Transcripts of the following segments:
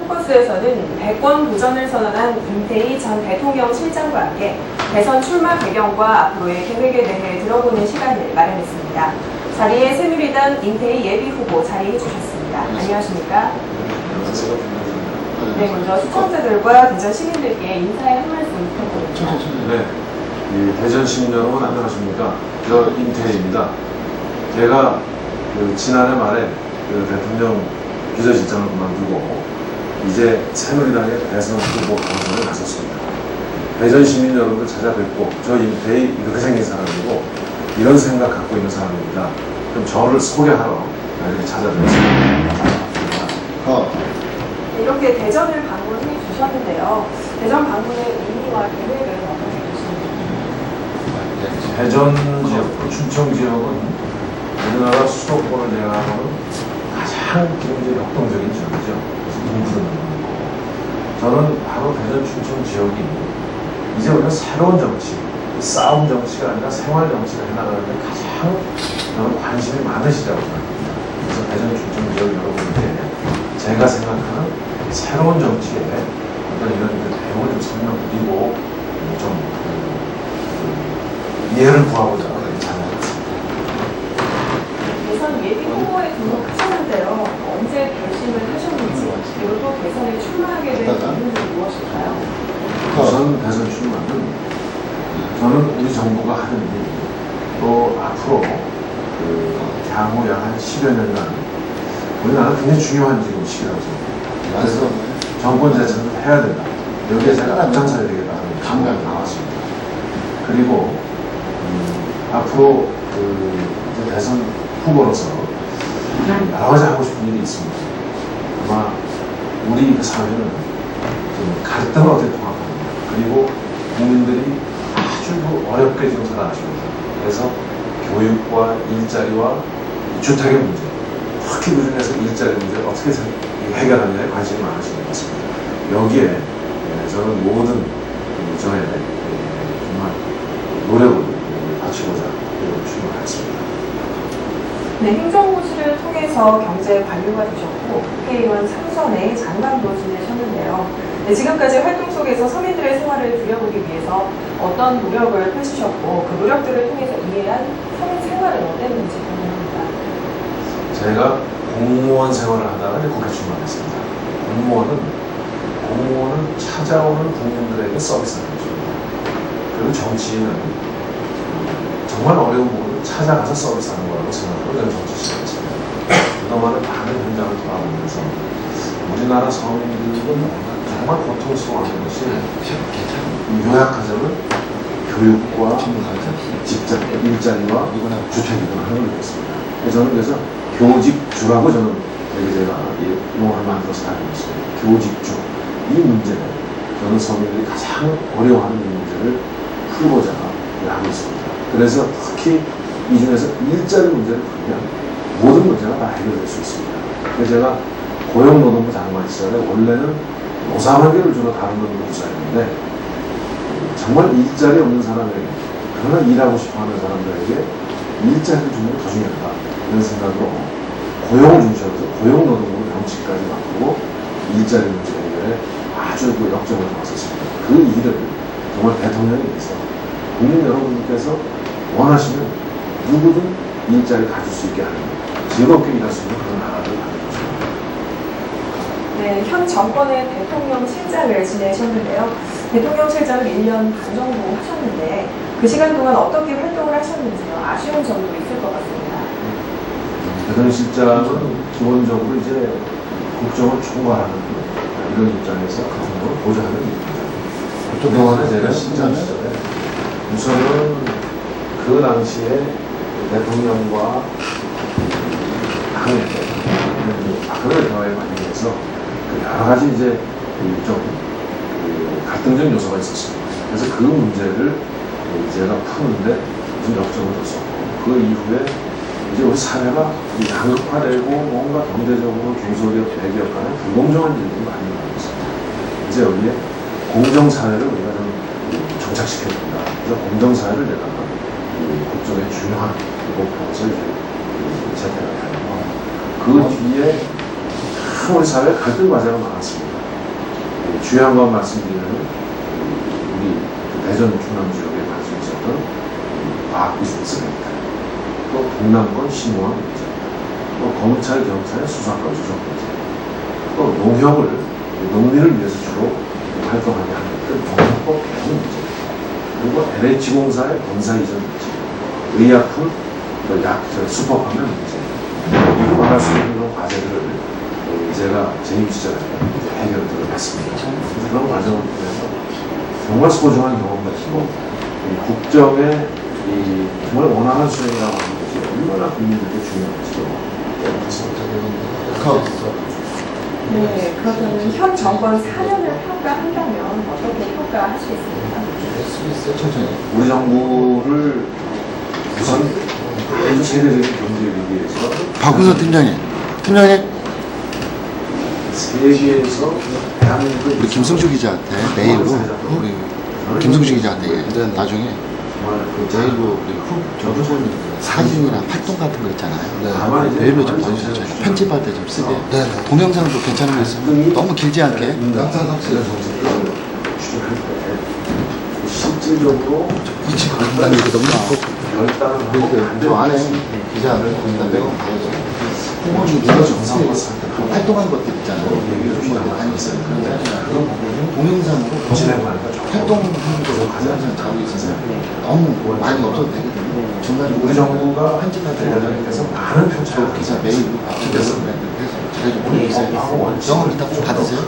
포커스에서는 대권 도전을 선언한 임태희 전 대통령 실장과 함께 대선 출마 배경과 앞으로의 계획에 대해 들어보는 시간을 마련했습니다. 자리에 새누리당 임태희 예비후보 자리해 주셨습니다. 안녕하십니까? 네, 먼저 시청자들과 대전 시민들께 인사의 한 말씀 부탁드립니다. 네, 대전 시민 여러분 안녕하십니까? 저 임태희입니다. 제가 지난해 말에 대통령 비서실장을 그만두고 이제 새누리당의 대선 후보 경선에 나섰습니다. 대전 시민 여러분들 찾아뵙고 저 임태희 이렇게 생긴 사람이고 이런 생각 갖고 있는 사람입니다. 그럼 저를 소개하러 이렇게 찾아뵙습니다. 이렇게 대전을 방문해 주셨는데요. 대전 방문의 의미와 계획은 어떻게 보십니까? 대전 지역, 춘천 지역은 우리나라 수도권을 제외하고는 가장 경제 역동적인 지역이죠. 인구는 저는 바로 대전 춘천 지역이 이제 우리가 새로운 정치, 싸움 정치가 아니라 생활 정치가 해나가는데 가장 저는 관심이 많으시다고 생각합니다. 그래서 대전 춘천 지역 여러분께 제가 생각하는 새로운 정치에 어떤 이런 내용을 좀 설명드리고 좀 이해를 구하고자 찾아왔습니다. 대선 예비 후보에 등록하셨는데요. 언제 결심을 하셨는지, 그리고 또 대선에 출마하게 된 이유는 무엇일까요? 우선 대선 출마는 저는 우리 정부가 하는 일, 또 앞으로 향후 약 한 10여 년간 우리나라 굉장히 중요한 지금 시기라고 생각합니다. 그래서 정권 재창을 해야 된다. 여기에 제가 앞장서야 되겠다는 감각이 나왔습니다. 그리고 앞으로 이제 대선 후보로서 여러 가지 하고 싶은 일이 있습니다. 아마 우리 사회는 좀 갈등을 어떻게 통합합니다. 그리고 국민들이 아주 어렵게 지금 살아가십니다. 그래서 교육과 일자리와 주택의 문제, 특히 그중에서 일자리 문제를 어떻게 해결하느냐에 관심이 많으신 것 같습니다. 여기에 저는 모든 저의 정말 노력을 바치고자 출마했습니다. 네, 행정고시를 통해서 경제 관료가 되셨고 국회의원 3선에 장관도 지내셨는데요. 네, 지금까지 활동 속에서 서민들의 생활을 들여보기 위해서 어떤 노력을 펼치셨고 그 노력들을 통해서 이해한 서민 생활은 어땠는지 궁금합니다. 제가 공무원 생활을 하다가 국회 출마했습니다. 공무원은 찾아오는 국민들에게 서비스하는 것입니다. 그리고 정치인은 정말 어려운 부분을 찾아가서 서비스하는 거라고 생각하고 저는 정치 시작했습니다. 그동안은 많은 현장을 돌아보면서 우리나라 서민들은 정말 고통스러워하는 것이 요약하자면 교육과 직장, 일자리와 주택이라는 걸 느꼈습니다. 그래서 교직주라고 저는 제가 용어를 만들어서 다니고 있습니다. 교직주. 이 문제는 저는 서민들이 가장 어려워하는 이 문제를 풀고자 하고 있습니다. 그래서 특히 이 중에서 일자리 문제를 풀면 모든 문제가 다 해결될 수 있습니다. 그래서 제가 고용노동부 장관 시절에 원래는 노사관계를 주로 다루는 부서였는데 정말 일자리 없는 사람에게, 그러나 일하고 싶어하는 사람들에게 일자리를 주는 게 더 중요하다 이런 생각으로 고용을 중시하면서 고용노동부로 정치까지 바꾸고 일자리 문제 해결에 아주 역점을 두었습니다. 그 일을 정말 대통령이 돼서 국민 여러분께서 원하시면 누구든 일자리 가질 수 있게 하는, 즐겁게 일할 수 있는 그런 나라를 만들고 싶습니다. 네, 현 정권의 대통령 실장을 지내셨는데요. 대통령 실장을 1년 반 정도 하셨는데 그 시간 동안 어떻게 활동을 하셨는지요? 아쉬운 점도 있을 것 같습니다. 대통령 실장은 기본적으로 이제 국정을 총괄하는 이런 입장에서 같은 걸 보좌하는 입장입니다. 그동안에 제가 실장 시절에 우선은 그 당시에 대통령과 당의 박근혜 대화에 관련해서 여러 가지 이제 좀 갈등적 요소가 있었습니다. 그래서 그 문제를 제가 푸는데 무슨 역점을 뒀었고 그 이후에 이제 우리 사회가 양극화되고 뭔가 경제적으로 중소기업, 대기업 간에 불공정한 일들이 많이 일어나고 있습니다. 이제 여기에 공정사회를 우리가 좀 정착시켜야 된다. 그래서 공정사회를 내가 국정의 중요한 목표에서 이제 재택을 하고 그 뒤에 참 우리 사회에 갈등 과제가 많았습니다. 중요한 건 말씀드리면 우리 대전 충남 지역에 가지고 있었던 과학 비즈니스입니다. 또 동남권 신무원 문제, 또 검찰 경찰의 수사권 조정 문제, 또 농민을 위해서 주로 활동하게 하는 농업법 개정 문제, 그리고 LH공사의 본사 이전 문제, 의약품, 슈퍼파면 문제, 이로 말할 수 있는 그런 과제들을 제가 재임 시절에 해결을 했습니다. 그런 과정을 통해서 정말 소중한 경험을 가지고 국정의 정말 원활한 수행이라고 하는 것이 얼마나 국민들께 중요한지도 네, 그러면 현 정권 4년을 평가한다면 어떻게 평가하시겠습니까? 우리 정부를 우선 아주 세계적인 경제 위기에서 박우선 팀장님, 세계에서 대한민국을 우리 김승주 기자한테 메일로 우리 김승주 기자한테 나중에 메일로 우리 후보님 사진이랑 활동 같은 거 있잖아요. 메일로 좀 보내주세요. 저희가 편집할 때 좀 쓰게. 동영상도 괜찮은 거 있으면 너무 길지 않게. 추진할 때 실질적으로 난 이거 너무 좋고. 저 안에 기자를 거기다 내가 후보님 활동한 것들 있잖아요. 동영상으로 활동하는 거 동영상 자고 있어서 너무 많이 없어도 되거든요. 중간에 우리 정부가 편집할 때 대전에서 많은 편찬을 기자 메일로 앞쪽에서 제가 좀 보내주세요. 영업 이따 꼭 받으세요.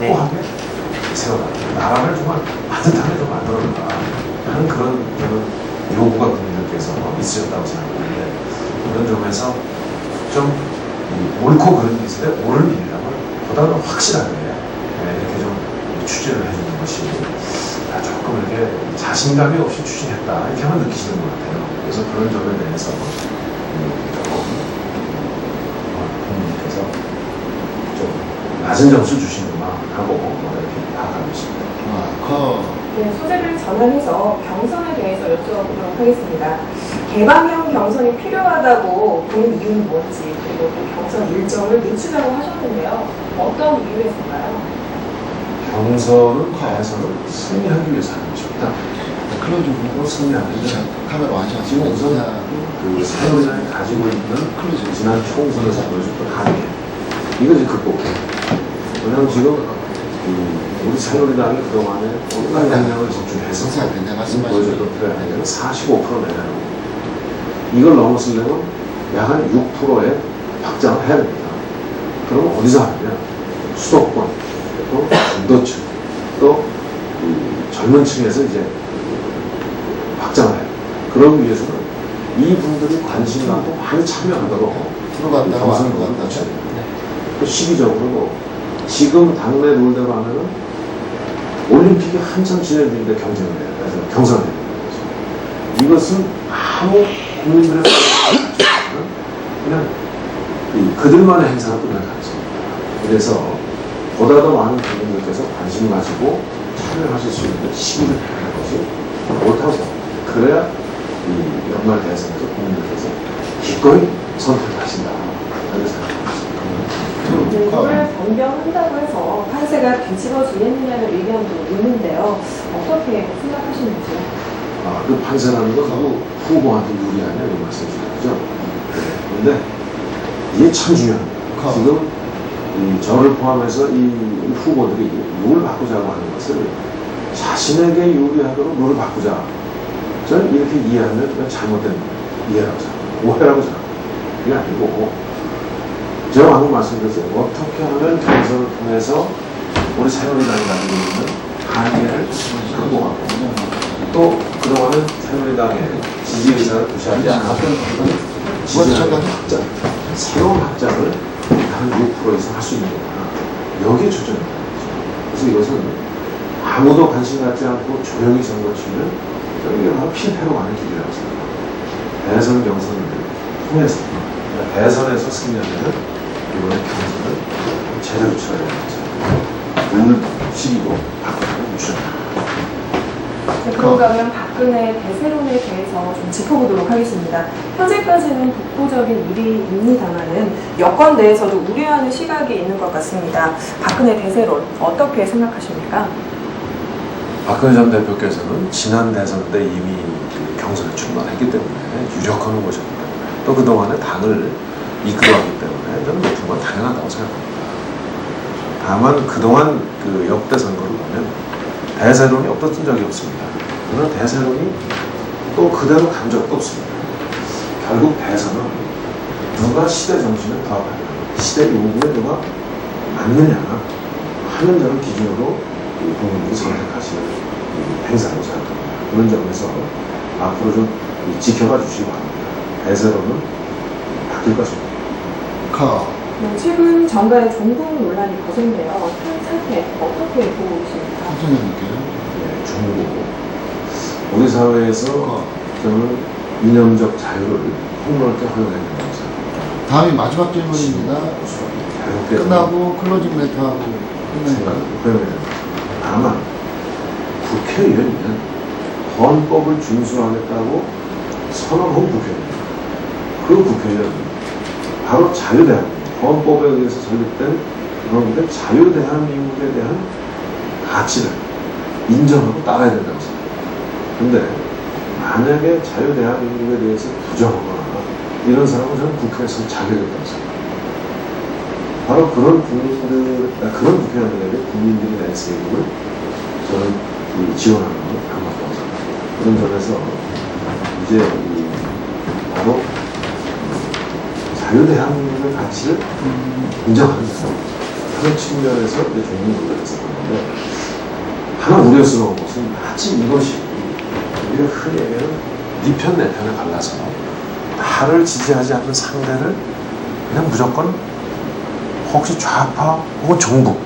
세워라. 나라를 정말 따뜻하게 좀 만들어라 하는 그런 요구가 국민들께서 있으셨다고 생각하는데, 그런 점에서 좀 옳고 그른 기술에 옳은 일이라고 보다 더 확실하게 이렇게 좀 추진을 해주는 것이 조금 이렇게 자신감이 없이 추진했다 이렇게만 느끼시는 것 같아요. 그래서 그런 점에 대해서 조금 국민께서 좀 낮은 점수 주시는구나 하고 이렇게 파악하고 있습니다. 네, 소재를 전환해서 경선에 대해서 여쭤보도록 하겠습니다. 개방형 경선이 필요하다고 보는 이유는 뭔지, 그리고 또 경선 일정을 늦추자고 하셨는데요. 어떤 이유에서인가요? 경선은 과에서는 승리하기 위해서 하는 것입니다. 클로즈 보고 승리하기 위해서. 카메라 완샷 지금 우선 그 새누리당이 가지고 있는 지난 총선에서 보여줬던 한계, 이걸 이제 극복해. 왜냐하면 지금 우리 새누리당이 그동안에 온갖 양량을 집중해서 보여줬던 한계는 45% 내려요. 이걸 넘었으려면 약 한 6%의 확장을 해야 됩니다. 그러면 어디서 하느냐? 수도권, 또 중도층, 또 젊은 층에서 이제 확장을 해요. 그러기 위해서는 이분들이 관심 갖고 많이 참여하도록 경선 룰을 갖춰야 됩니다. 또 시기적으로도 지금 당내 룰대로 하면은 올림픽이 한참 진행 중인데 경쟁을 해요. 그래서 경선을 해요. 이것은 아무 국민들의 그냥 그들만의 행사가 끝날 가능성입니다. 그래서 보다 더 많은 국민들께서 관심 가지고 참여하실 수 있는 시기를 하는 것이 옳다고 생각합니다. 그래야 이 연말 대선에서 국민들께서 기꺼이 선택을 하신다. 이렇게 생각합니다. 룰을 변경한다고 해서 판세가 뒤집어지겠느냐는 의견도 있는데요. 어떻게 생각하시는지요? 그 판세라는 건 누구 후보한테 유리하냐 이런 말씀 주는 거죠. 그런데 이게 참 중요합니다. 지금 저를 포함해서 이 후보들이 룰을 바꾸자고 하는 것을 자신에게 유리하도록 룰을 바꾸자. 저는 이렇게 이해하면 그냥 잘못된 이해라고 생각합니다. 오해라고 생각합니다. 이게 아니고 제가 방금 말씀드렸어요. 어떻게 하면 경선을 통해서 우리 새누리당이 가지고 있는 한계를 극복하고 또 그동안은 새누리당의 지지 의사를 무시하지 않았던 지지율 확장, 새로운 확장을 한 6% 이상 할 수 있는 거구나. 여기에 초점입니다. 그래서 이것은 아무도 관심 갖지 않고 조용히 선거 치면 이게 바로 필패로 가는 길이라고 생각합니다. 대선 경선을 통해서 대선에서 승리하면 이번에 경선을 제대로 치러야 됩니다. 오늘 시기도 바꾸고 주셨다. 네, 그런가 하면 박근혜 대세론에 대해서 좀 짚어보도록 하겠습니다. 현재까지는 독보적인 일입니다만은 여권 내에서도 우려하는 시각이 있는 것 같습니다. 박근혜 대세론 어떻게 생각하십니까? 박근혜 전 대표께서는 지난 대선 때 이미 그 경선에 출마했기 때문에 유력한 후보셨기 때문에 또 그동안에 당을 이끌어왔기 때문에 저는 높은 건 당연하다고 생각합니다. 다만 그동안 그 역대 선거를 보면 대세론이 없었던 적이 없습니다. 그러나 대세론이 또 그대로 간 적도 없습니다. 결국 대선은 누가 시대 정신에 부합하냐, 시대 요구에 누가 맞느냐 하는 점을 기준으로 국민들이 선택하시는 행사라고 생각합니다. 그런 점에서 앞으로 좀 지켜봐 주시기 바랍니다. 대세론은 바뀔 것입니다. 네, 최근 정가의 종북 논란이 거센데요. 현 상태 어떻게 보고 계십니까? 네, 중국. 우리 사회에서 저는 이념적 자유를 폭넓게 허용해야 된다고 생각합니다. 다음이 마지막 질문입니다. 끝나고 클로징 멘트하고 끝내니까. 다만 국회의원은 헌법을 준수하겠다고 선언한 국회의원. 그 국회의원은 바로 자유대한민국, 헌법에 의해서 설립된 그런 자유대한민국에 대한 가치를 인정하고 따라야 된다고 생각합니다. 그런데 만약에 자유대한민국에 대해서 부정하거나 이런 사람은 저는 국회에서 자격이 없다고 생각합니다. 바로 그런 국회의원들에게 국민들이 낸 세금을 저는 지원하는 건 반갑다고 생각합니다. 그런 점에서 이제 바로 자유대한민국의 가치를 인정하는 그런 측면에서 이제 종북을 했었는데 하나 우려스러운 것은 마치 이것이 우리가 흔히 얘기하는 네 편 내 편에 갈라서 나를 지지하지 않는 상대를 그냥 무조건 혹시 좌파 혹은 종북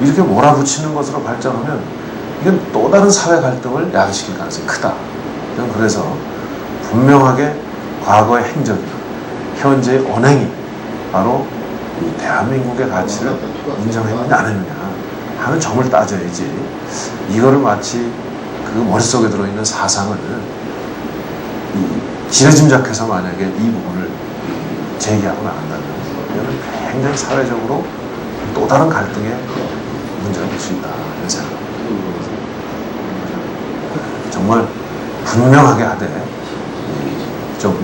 이렇게 몰아붙이는 것으로 발전하면 이건 또 다른 사회 갈등을 야기시킬 가능성이 크다. 저는 그래서 분명하게 과거의 행적이나 현재의 언행이 바로 이 대한민국의 가치를 인정했느냐 안 했느냐 하는 점을 따져야지 이거를 마치 그 머릿속에 들어있는 사상을 지레짐작해서 만약에 이 부분을 제기하고 나간다면 이거는 굉장히 사회적으로 또 다른 갈등의 문제가 될 수 있다 이런 생각합니다. 정말 분명하게 하되 좀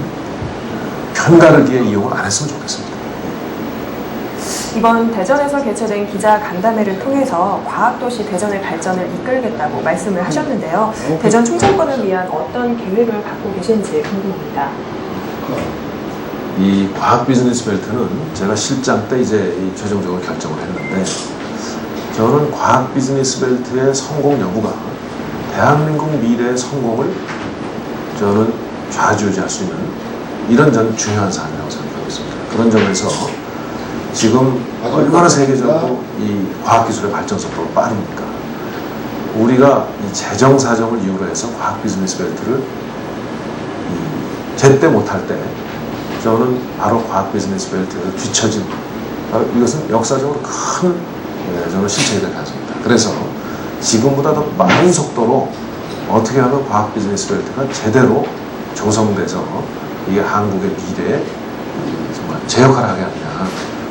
편가르기에 이용을 안 했으면 좋겠습니다. 이번 대전에서 개최된 기자 간담회를 통해서 과학도시 대전의 발전을 이끌겠다고 말씀을 하셨는데요. 대전 충청권을 위한 어떤 계획을 갖고 계신지 궁금합니다. 이 과학 비즈니스 벨트는 제가 실장 때 이제 최종적으로 결정을 했는데 저는 과학 비즈니스 벨트의 성공 여부가 대한민국 미래의 성공을 저는 좌지우지할 수 있는 이런 저는 중요한 사안이라고 생각하고 있습니다. 그런 점에서 지금 얼마나 세계적으로 이 과학기술의 발전 속도가 빠릅니까? 우리가 이 재정 사정을 이유로 해서 과학 비즈니스 벨트를 제때 못할 때 저는 바로 과학 비즈니스 벨트에서 뒤처진 바로 이것은 역사적으로 큰 저는 실책이 될 가능성입니다. 그래서 지금보다 더 빠른 속도로 어떻게 하면 과학 비즈니스 벨트가 제대로 조성돼서 이게 한국의 미래에 정말 제 역할을 하게 하느냐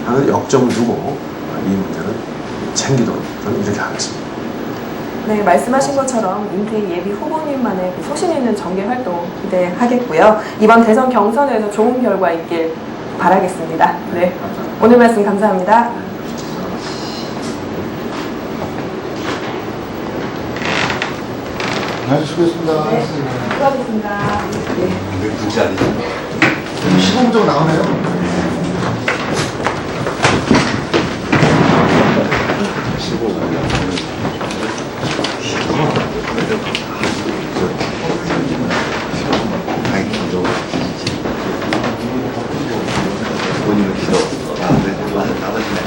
하는 역점을 두고 이 문제는 챙기도록 저는 이렇게 하겠습니다. 네, 말씀하신 것처럼 임태희 예비 후보님만의 그 소신 있는 정계 활동 기대하겠고요. 이번 대선 경선에서 좋은 결과 있길 바라겠습니다. 네, 오늘 말씀 감사합니다. 수고했습니다. 네, 수고하셨습니다. 왜 굳이 아니죠? 시범적으로 나오네요. 본인은 길어. 아, 네, 나머지는.